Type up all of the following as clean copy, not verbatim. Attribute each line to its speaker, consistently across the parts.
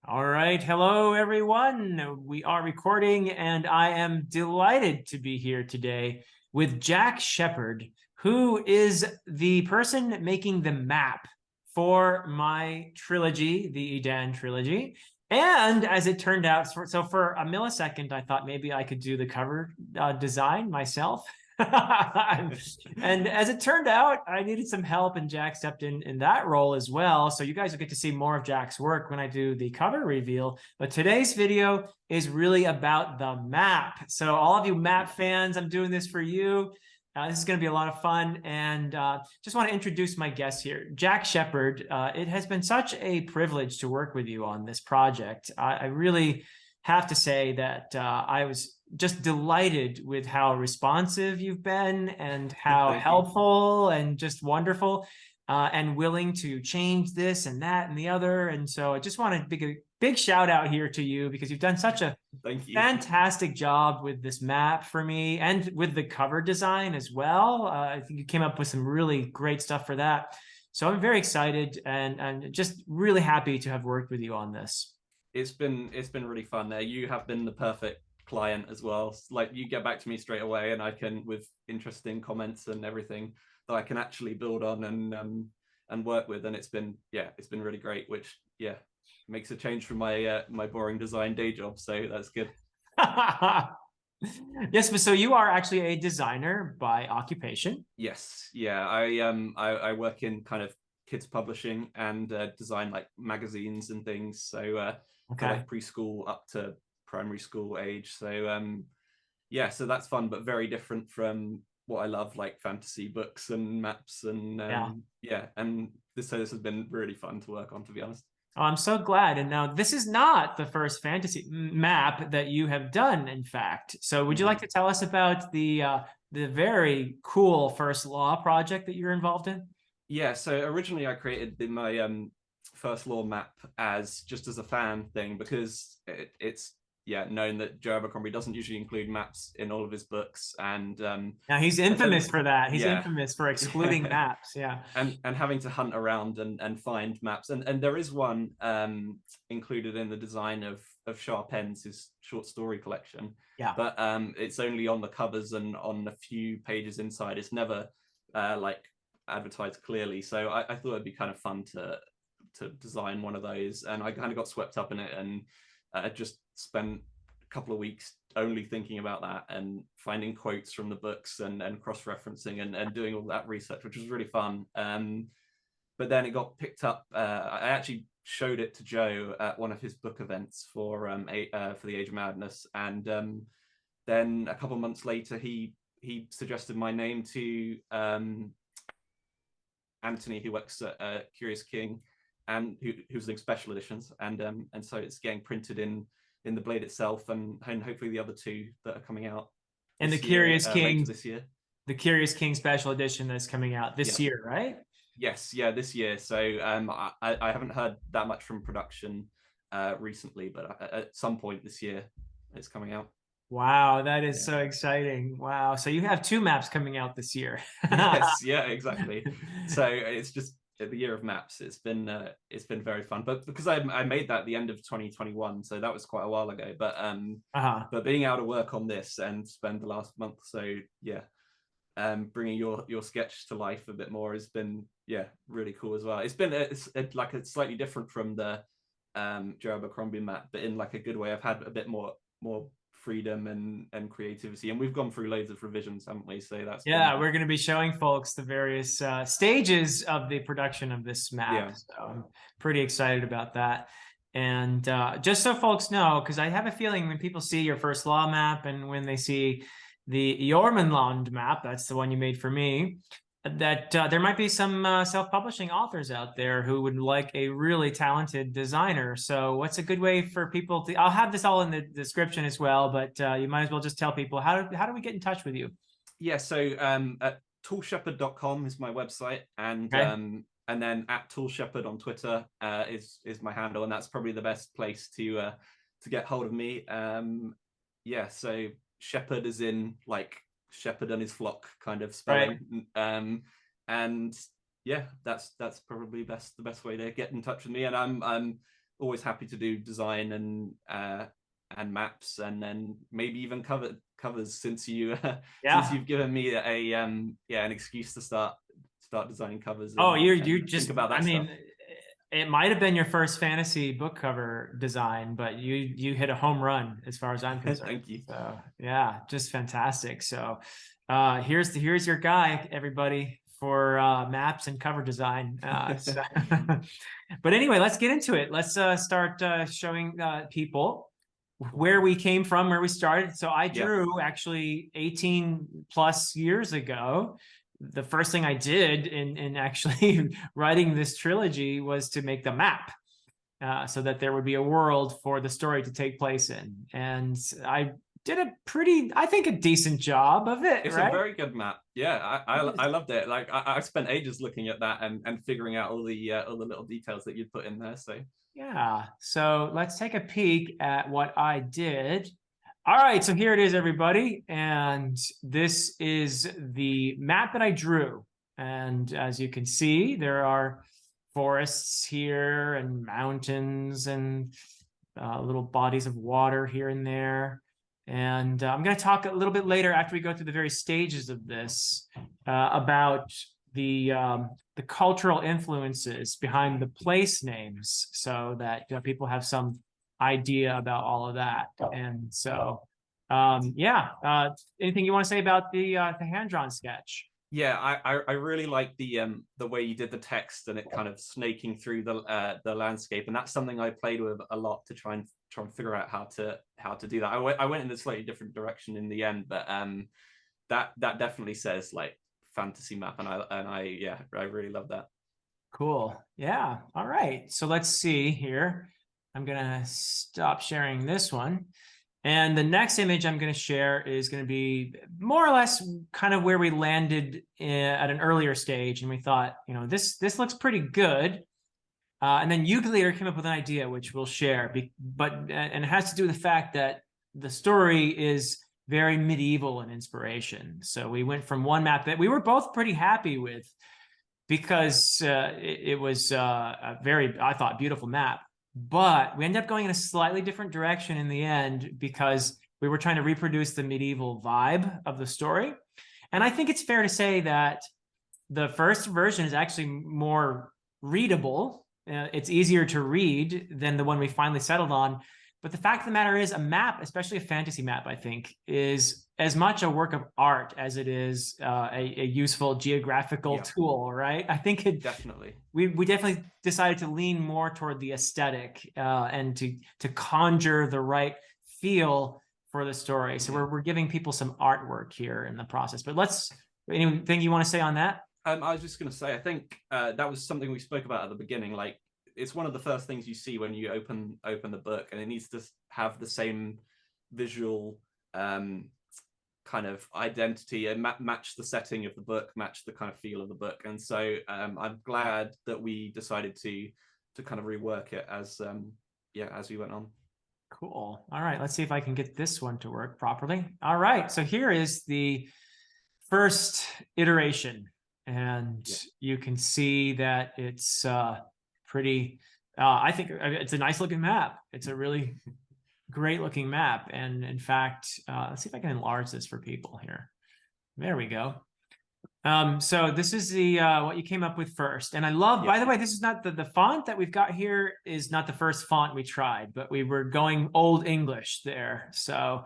Speaker 1: All right. Hello, everyone. We are recording, and I am delighted to be here today with Jack Shepard, who is the person making the map for my trilogy, the Edan trilogy. And as it turned out, so for a millisecond, I thought maybe I could do the cover design myself. And as it turned out, I needed some help, and Jack stepped in that role as well. So you guys will get to see more of Jack's work when I do the cover reveal. But today's video is really about the map. So all of you map fans, I'm doing this for you. This is going to be a lot of fun, and just want to introduce my guest here, Jack Shepard. It has been such a privilege to work with you on this project. I really have to say that I was just delighted with how responsive you've been and how
Speaker 2: Thank you.
Speaker 1: helpful and just wonderful and willing to change this and that and the other. And so I just want to big shout out here to you because you've done such a
Speaker 2: Thank you.
Speaker 1: fantastic job with this map for me and with the cover design as well. I think you came up with some really great stuff for that. So I'm very excited and just really happy to have worked with you on this.
Speaker 2: It's been really fun there. You have been the perfect client as well. Like you get back to me straight away and I can with interesting comments and everything that I can actually build on and work with. And it's been really great, which makes a change from my boring design day job. So that's good.
Speaker 1: Yes, but so you are actually a designer by occupation.
Speaker 2: Yes. Yeah. I work in kind of kids publishing and design like magazines and things. So for
Speaker 1: Okay.
Speaker 2: like preschool up to primary school age. So so that's fun, but very different from what I love, like fantasy books and maps and
Speaker 1: Yeah.
Speaker 2: and this has been really fun to work on, to be honest.
Speaker 1: Oh, I'm so glad. And now this is not the first fantasy map that you have done, in fact. So would you like
Speaker 2: Mhm.
Speaker 1: to tell us about the very cool First Law project that you're involved in?
Speaker 2: Yeah, so originally I created my first law map as just as a fan thing because it's known that Joe Abercrombie doesn't usually include maps in all of his books,
Speaker 1: Now he's
Speaker 2: and so
Speaker 1: infamous for that. He's
Speaker 2: yeah
Speaker 1: infamous for excluding maps. Yeah.
Speaker 2: and having to hunt around and find maps, and there is one included in the design of Sharp Ends, his short story collection,
Speaker 1: Yeah.
Speaker 2: but it's only on the covers and on a few pages inside. It's never like advertised clearly, so I thought it'd be kind of fun to design one of those, and I kind of got swept up in it and just spent a couple of weeks only thinking about that and finding quotes from the books and cross-referencing and doing all that research, which was really fun. But then it got picked up. I actually showed it to Joe at one of his book events for the Age of Madness, and then a couple of months later, he suggested my name to Anthony, who works at Curious King, and who's doing special editions, and so it's getting printed in the Blade itself, and hopefully the other two that are coming out
Speaker 1: And
Speaker 2: this year, later this year.
Speaker 1: The Curious King special edition that's coming out this
Speaker 2: Yeah.
Speaker 1: year, right?
Speaker 2: Yes. Yeah. This year. So I haven't heard that much from production recently, but at some point this year, it's coming out.
Speaker 1: Wow, that is
Speaker 2: Yeah.
Speaker 1: so exciting. Wow. So you have two maps coming out this year.
Speaker 2: Yes. Yeah. Exactly. So it's just the year of maps. It's been very fun, but because I made that at the end of 2021, so that was quite a while ago.
Speaker 1: Uh-huh.
Speaker 2: But being able to work on this and spend the last month, so yeah, bringing your sketch to life a bit more has been really cool as well. It's like it's slightly different from the Joe Abercrombie map, but in like a good way. I've had a bit more freedom and creativity, and we've gone through loads of revisions, haven't we? So that's been
Speaker 1: Yeah, we're going to be showing folks the various stages of the production of this map.
Speaker 2: yeah.
Speaker 1: So I'm pretty excited about that. And just so folks know, because I have a feeling when people see your First Law map and when they see the Jormenland map, that's the one you made for me, that there might be some self-publishing authors out there who would like a really talented designer. So what's a good way for people to, I'll have this all in the description as well, but you might as well just tell people how do we get in touch with you?
Speaker 2: Yeah, so at toolshepherd.com is my website,
Speaker 1: Okay.
Speaker 2: and then at toolshepherd on Twitter is my handle, and that's probably the best place to get hold of me. So shepherd is in like shepherd and his flock kind of
Speaker 1: Right.
Speaker 2: spelling. And yeah, that's probably the best way to get in touch with me. And I'm always happy to do design and maps, and then maybe even covers since since
Speaker 1: Yeah.
Speaker 2: you've given me a an excuse to start designing covers
Speaker 1: Oh, you
Speaker 2: and think
Speaker 1: just,
Speaker 2: about
Speaker 1: I
Speaker 2: that stuff.
Speaker 1: mean, it might have been your first fantasy book cover design, but you hit a home run as far as I'm concerned.
Speaker 2: Thank you.
Speaker 1: So yeah, just fantastic. So here's your guy, everybody, for maps and cover design. But anyway, let's get into it. Let's start showing people where we came from, where we started. So I
Speaker 2: Yeah.
Speaker 1: drew actually 18 plus years ago. The first thing I did in actually writing this trilogy was to make the map, so that there would be a world for the story to take place in. And I did I think, a decent job of it,
Speaker 2: It's a
Speaker 1: right?
Speaker 2: very good map. Yeah, I loved it. Like I spent ages looking at that and figuring out all the little details that you'd put in there. So
Speaker 1: Yeah. So let's take a peek at what I did. All right, so here it is, everybody. And this is the map that I drew. And as you can see, there are forests here and mountains and little bodies of water here and there. And I'm going to talk a little bit later, after we go through the various stages of this, about the cultural influences behind the place names, so that people have some idea about all of that. And so, yeah. Anything you want to say about the hand-drawn sketch?
Speaker 2: yeah, I really like the way you did the text and it kind of snaking through the landscape, and that's something I played with a lot to try and figure out how to do that. I went in a slightly different direction in the end, but that definitely says like fantasy map, and I really love that.
Speaker 1: Cool. Yeah. All right. So let's see here. I'm going to stop sharing this one. And the next image I'm going to share is going to be more or less kind of where we landed at an earlier stage. And we thought, this looks pretty good. And then you later came up with an idea, which we'll share. And it has to do with the fact that the story is very medieval in inspiration. So we went from one map that we were both pretty happy with, because it was a very, I thought, beautiful map. But we ended up going in a slightly different direction in the end, because we were trying to reproduce the medieval vibe of the story. And I think it's fair to say that the first version is actually more readable. It's easier to read than the one we finally settled on. But the fact of the matter is, a map, especially a fantasy map, I think, is as much a work of art as it is a useful geographical tool, right? I think
Speaker 2: Definitely.
Speaker 1: We definitely decided to lean more toward the aesthetic and to conjure the right feel for the story. So we're giving people some artwork here in the process. But anything you want to say on that?
Speaker 2: I was just going to say, I think that was something we spoke about at the beginning. Like, it's one of the first things you see when you open the book, and it needs to have the same visual kind of identity and match the setting of the book, match the kind of feel of the book. And so I'm glad that we decided to kind of rework it as we went on.
Speaker 1: Cool. All right, let's see if I can get this one to work properly. All right, so here is the first iteration, and you can see that it's pretty, I think it's a nice looking map. It's a really great looking map. And in fact, let's see if I can enlarge this for people here. There we go. So this is the what you came up with first. And I love, by the way, this is not the font that we've got here is not the first font we tried, but we were going Old English there. So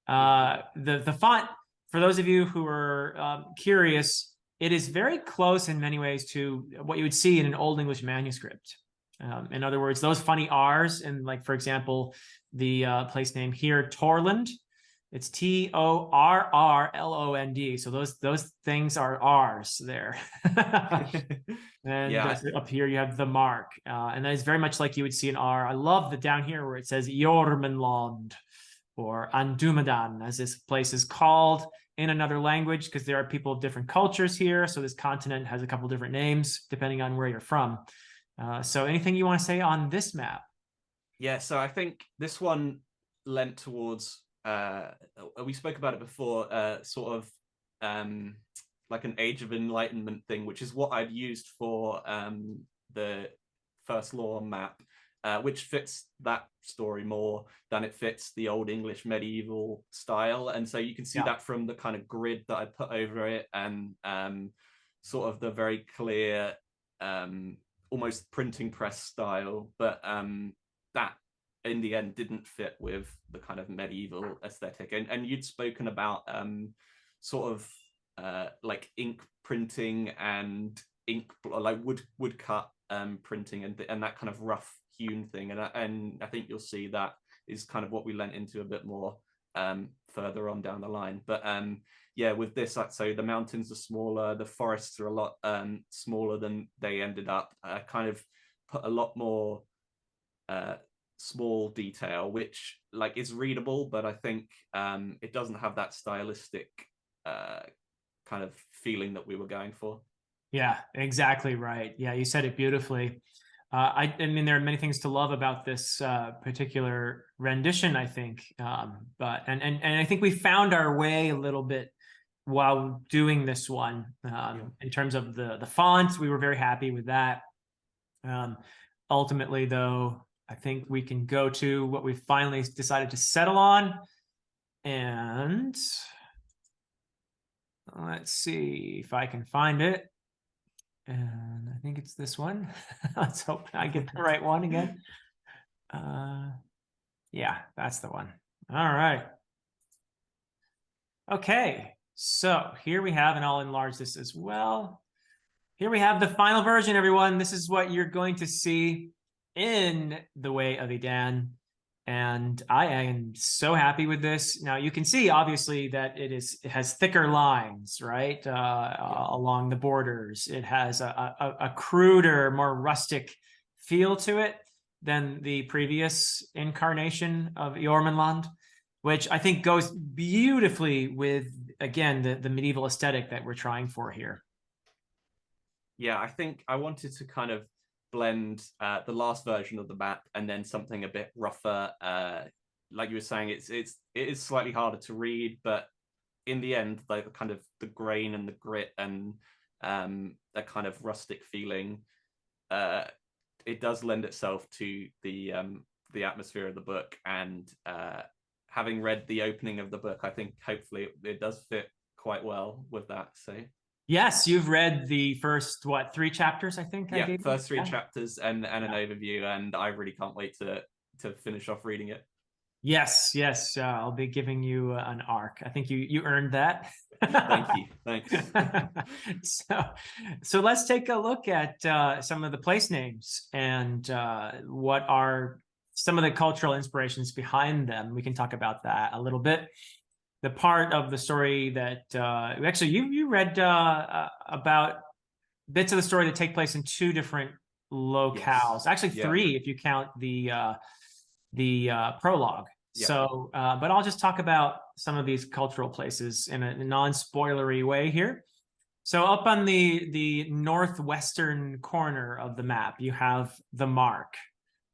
Speaker 1: the font, for those of you who are curious, it is very close in many ways to what you would see in an Old English manuscript. In other words, those funny R's, and like, for example, the place name here, Torland, it's Torrrlond. So those things are R's there. And up here you have the mark. And that is very much like you would see an R. I love the down here where it says Jormenland or Andumadan, as this place is called in another language, because there are people of different cultures here. So this continent has a couple different names depending on where you're from. So anything you want to say on this map?
Speaker 2: Yeah, so I think this one lent towards, we spoke about it before, sort of like an Age of Enlightenment thing, which is what I'd used for the First Law map. which fits that story more than it fits the Old English medieval style. And so you can see that from the kind of grid that I put over it, and sort of the very clear, almost printing press style, but that in the end didn't fit with the kind of medieval aesthetic. And you'd spoken about sort of like ink printing and ink, like woodcut printing, and that kind of rough hewn thing, and I think you'll see that is kind of what we lent into a bit more further on down the line. But yeah, with this, so the mountains are smaller, the forests are a lot smaller than they ended up. Kind of put a lot more small detail, which like is readable, but I think it doesn't have that stylistic kind of feeling that we were going for.
Speaker 1: Yeah, exactly right. Yeah, you said it beautifully. I mean, there are many things to love about this particular rendition, I think. But I think we found our way a little bit while doing this one. In terms of the font, we were very happy with that. Ultimately, though, I think we can go to what we finally decided to settle on. And let's see if I can find it. And I think it's this one. Let's hope I get the right one again. Yeah, that's the one. All right. Okay, so here we have, and I'll enlarge this as well. Here we have the final version, everyone. This is what you're going to see in The Way of Edan. And I am so happy with this. Now you can see obviously that it has thicker lines, right? Along the borders. It has a cruder, more rustic feel to it than the previous incarnation of Jormungand, which I think goes beautifully with, again, the medieval aesthetic that we're trying for here.
Speaker 2: Yeah, I think I wanted to kind of blend the last version of the map and then something a bit rougher. Like you were saying, it is slightly harder to read, but in the end, like kind of the grain and the grit and that kind of rustic feeling, it does lend itself to the atmosphere of the book. And having read the opening of the book, I think hopefully it does fit quite well with that. So.
Speaker 1: Yes, you've read the first, what, 3 chapters, I think?
Speaker 2: Yeah, first 3 chapters and an overview, and I really can't wait to finish off reading it.
Speaker 1: Yes, yes, I'll be giving you an arc. I think you earned that.
Speaker 2: Thank you, thanks.
Speaker 1: So let's take a look at some of the place names and what are some of the cultural inspirations behind them. We can talk about that a little bit. The part of the story that actually you read about bits of the story that take place in 2 different locales. Yes. Actually 3 if you count the prologue. Yeah. So, but I'll just talk about some of these cultural places in a non-spoilery way here. So up on the northwestern corner of the map, you have the Mark,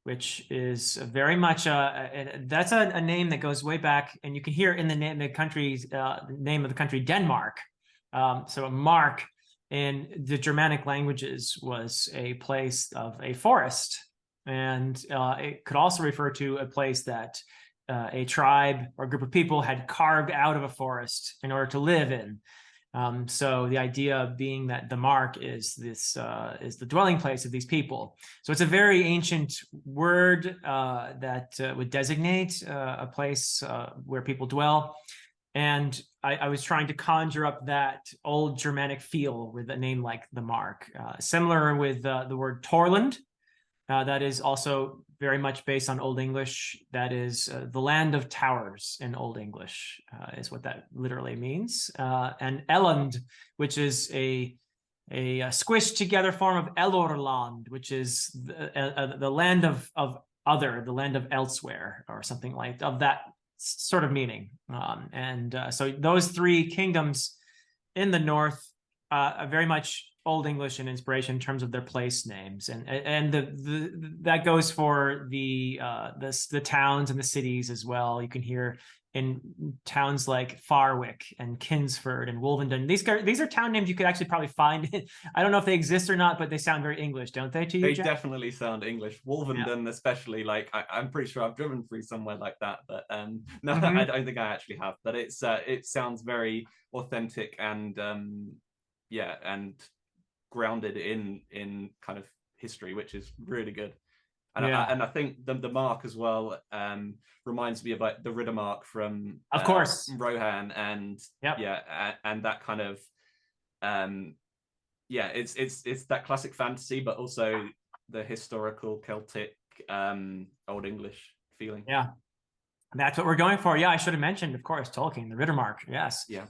Speaker 1: which is very much that's a name that goes way back, and you can hear in the name the country's name of the country, Denmark. So a mark in the Germanic languages was a place of a forest, and it could also refer to a place that a tribe or group of people had carved out of a forest in order to live in. So the idea being that the Mark is is the dwelling place of these people. So it's a very ancient word that would designate a place where people dwell. And I was trying to conjure up that old Germanic feel with a name like the Mark. Similar with the word Torland. That is also very much based on Old English. That is the land of towers in Old English is what that literally means. And Elland, which is a squished together form of Elorland, which is the land of other, the land of elsewhere, or something like of that sort of meaning. So those 3 kingdoms in the north very much Old English and inspiration in terms of their place names, and that goes for the towns and the cities as well. You can hear in towns like Farwick and Kinsford and Wolvenden. These are town names you could actually probably find. I don't know if they exist or not, but they sound very English, don't they? To you,
Speaker 2: They
Speaker 1: Jack?
Speaker 2: definitely sound English. Wolvenden, especially, like I'm pretty sure I've driven through somewhere like that, but no, I don't think I actually have. But it sounds very authentic and yeah, and grounded in kind of history, which is really good. And I think the mark as well reminds me about the Riddermark from
Speaker 1: Of course.
Speaker 2: Rohan, and yeah, and that kind of yeah, it's that classic fantasy, but also the historical Celtic Old English feeling.
Speaker 1: Yeah, that's what we're going for. Yeah, I should have mentioned, of course, Tolkien, the Riddermark. Yes.
Speaker 2: Yeah.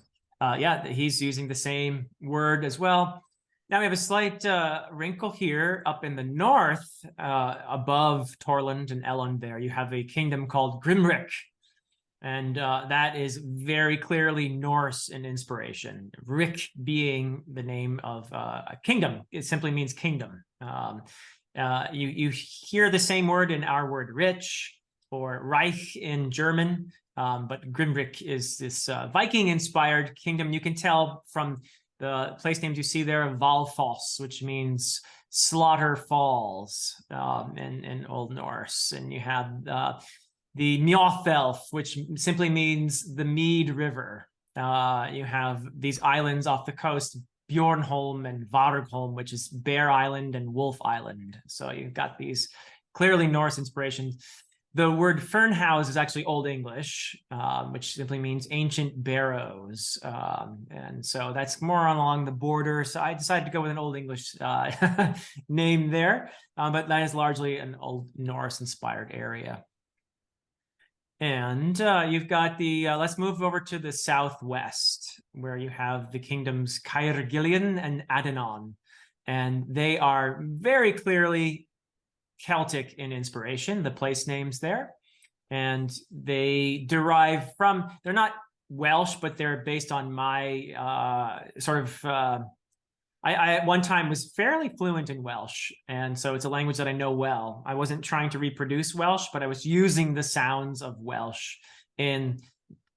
Speaker 1: Yeah, he's using the same word as well. Now we have a slight wrinkle here up in the north, above Torland and Elrond. There you have a kingdom called Grimrick, and that is very clearly Norse in inspiration. Rick being the name of a kingdom. It simply means kingdom. You hear the same word in our word rich or Reich in German, but Grimrick is this Viking-inspired kingdom. You can tell from the place names you see there, Valfoss, which means slaughter falls in Old Norse. And you have the Mjothelf, which simply means the Mead River. You have these islands off the coast, Bjornholm and Vargholm, which is Bear Island and Wolf Island. So you've got these clearly Norse inspirations. The word Fernhouse is actually Old English, which simply means ancient barrows. And so that's more along the border. So I decided to go with an Old English name there, but that is largely an Old Norse inspired area. And you've got let's move over to the southwest, where you have the kingdoms Caergillion and Adenon. And they are very clearly Celtic in inspiration, the place names there. And they derive from, they're not Welsh, but they're based on my I at one time was fairly fluent in Welsh, and so it's a language that I know well. I wasn't trying to reproduce Welsh, but I was using the sounds of Welsh in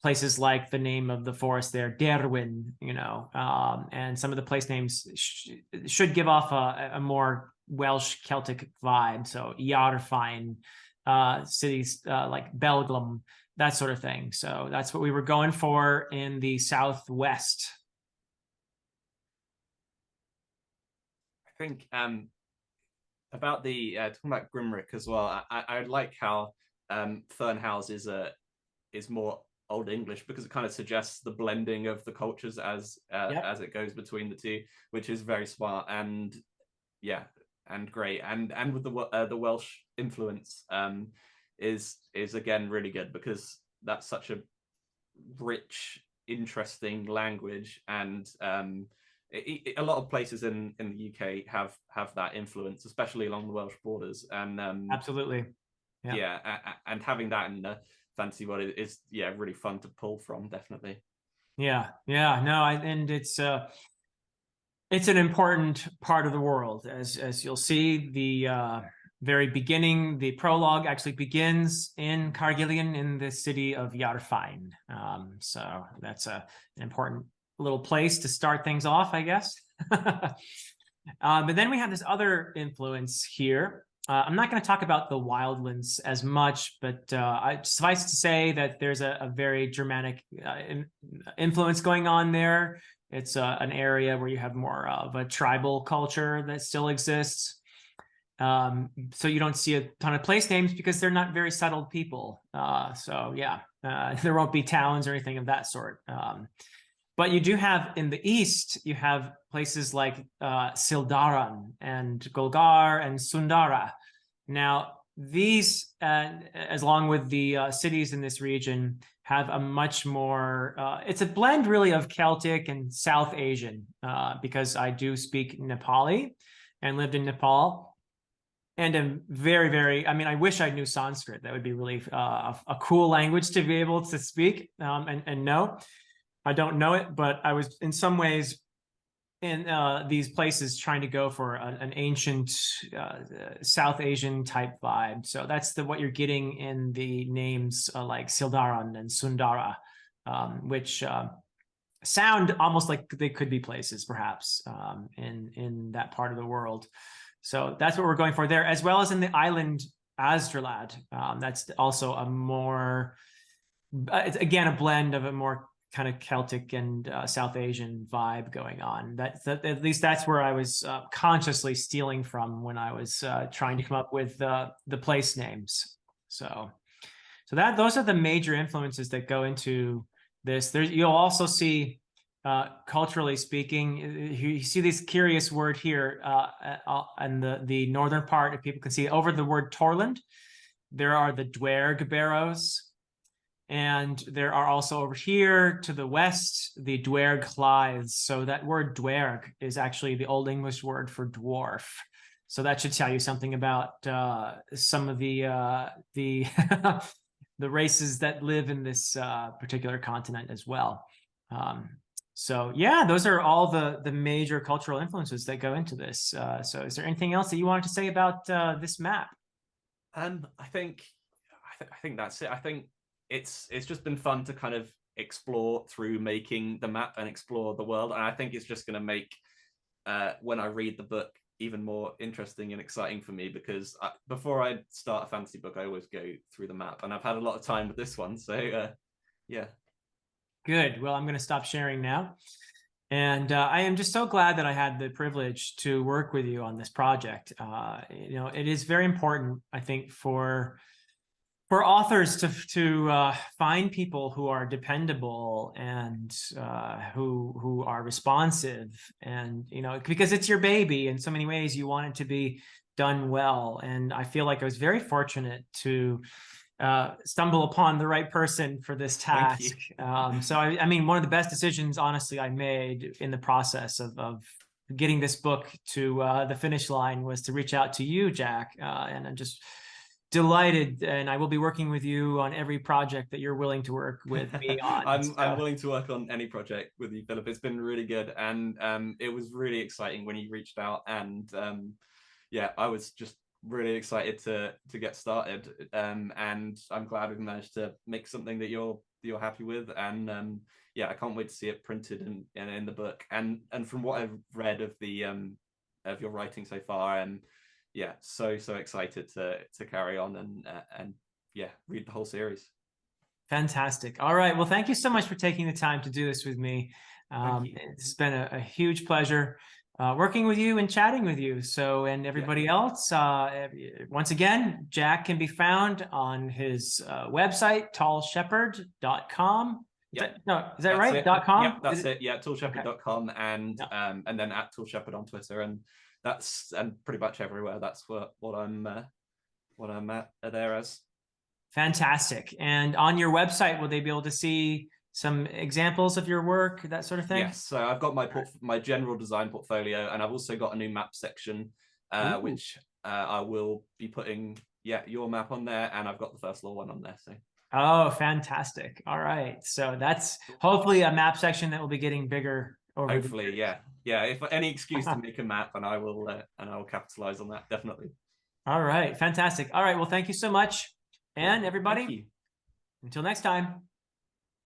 Speaker 1: places like the name of the forest there, Derwin, and some of the place names should give off a more Welsh Celtic vibe. So Iarfain, cities like Belglum, that sort of thing. So that's what we were going for in the southwest.
Speaker 2: I think about the talking about Grimrick as well. I like how Fernhouse is more Old English, because it kind of suggests the blending of the cultures as it goes between the two, which is very smart and yeah, and great, and with the Welsh influence is again really good, because that's such a rich, interesting language, and a lot of places in the UK have that influence, especially along the Welsh borders, and
Speaker 1: absolutely,
Speaker 2: and having that in the fantasy world is really fun to pull from, definitely.
Speaker 1: And it's an important part of the world, as you'll see. The very beginning, the prologue actually begins in Caergillion, in the city of Iarfain. So that's an important little place to start things off, I guess. But then we have this other influence here. I'm not going to talk about the Wildlands as much, but suffice to say that there's a very Germanic influence going on there. It's an area where you have more of a tribal culture that still exists. So you don't see a ton of place names because they're not very settled people. There won't be towns or anything of that sort. But you do have, in the east, you have places like Sildaran and Golgar and Sundara. Now, these, as along with the cities in this region, have a much more, it's a blend really of Celtic and South Asian, because I do speak Nepali and lived in Nepal. And I'm very, very, I wish I knew Sanskrit. That would be really a cool language to be able to speak and know. I don't know it, but I was in some ways in these places trying to go for an ancient South Asian type vibe. So that's what you're getting in the names like Sildaran and Sundara, which sound almost like they could be places perhaps in that part of the world. So that's what we're going for there, as well as in the island Astralad. That's also a more, it's again a blend of a more kind of Celtic and South Asian vibe going on. At least that's where I was consciously stealing from when I was trying to come up with the place names. So those are the major influences that go into this. You'll also see, culturally speaking, you see this curious word here in the northern part. If people can see over the word Torland, there are the Dwerg barrows. And there are also over here to the west, the Dwerg Clythes. So that word Dwerg is actually the Old English word for dwarf. So that should tell you something about some of the the races that live in this particular continent as well. So yeah, those are all the major cultural influences that go into this. So is there anything else that you wanted to say about this map?
Speaker 2: I think that's it. I think it's just been fun to kind of explore through making the map and explore the world, and I think it's just going to make when I read the book even more interesting and exciting for me, because before I start a fantasy book I always go through the map, and I've had a lot of time with this one. So yeah.
Speaker 1: Good. Well, I'm going to stop sharing now. And I am just so glad that I had the privilege to work with you on this project. It is very important, I think, for authors to find people who are dependable and who are responsive, and because it's your baby in so many ways, you want it to be done well. And I feel like I was very fortunate to stumble upon the right person for this task. So I mean, one of the best decisions, honestly, I made in the process of getting this book to the finish line was to reach out to you, Jack, and I'm just delighted, and I will be working with you on every project that you're willing to work with me on.
Speaker 2: I'm willing to work on any project with you, Philip. It's been really good, and it was really exciting when you reached out, and yeah, I was just really excited to get started, and I'm glad we've managed to make something that you're happy with, and yeah, I can't wait to see it printed in the book, and from what I've read of the of your writing so far, and yeah, so excited to carry on and yeah, read the whole series.
Speaker 1: Fantastic. All right, well, thank you so much for taking the time to do this with me. It's been a huge pleasure working with you and chatting with you. So, and everybody else, once again, Jack can be found on his website, tallshepherd.com.
Speaker 2: Yeah.
Speaker 1: Is that right?
Speaker 2: It.
Speaker 1: .com?
Speaker 2: Yeah, that's it. Yeah, tallshepherd.com, and then at tallshepherd on Twitter, and pretty much everywhere. That's what I'm at there as.
Speaker 1: Fantastic. And on your website, will they be able to see some examples of your work, that sort of thing?
Speaker 2: Yes. So I've got my general design portfolio, and I've also got a new map section, which I will be putting your map on there, and I've got the First Law one on there. So.
Speaker 1: Oh, fantastic. All right. So that's hopefully a map section that will be getting bigger.
Speaker 2: Hopefully, yeah. If any excuse to make a map, and I will capitalize on that, definitely.
Speaker 1: All right. Fantastic. All right. Well, thank you so much. And everybody, until next time.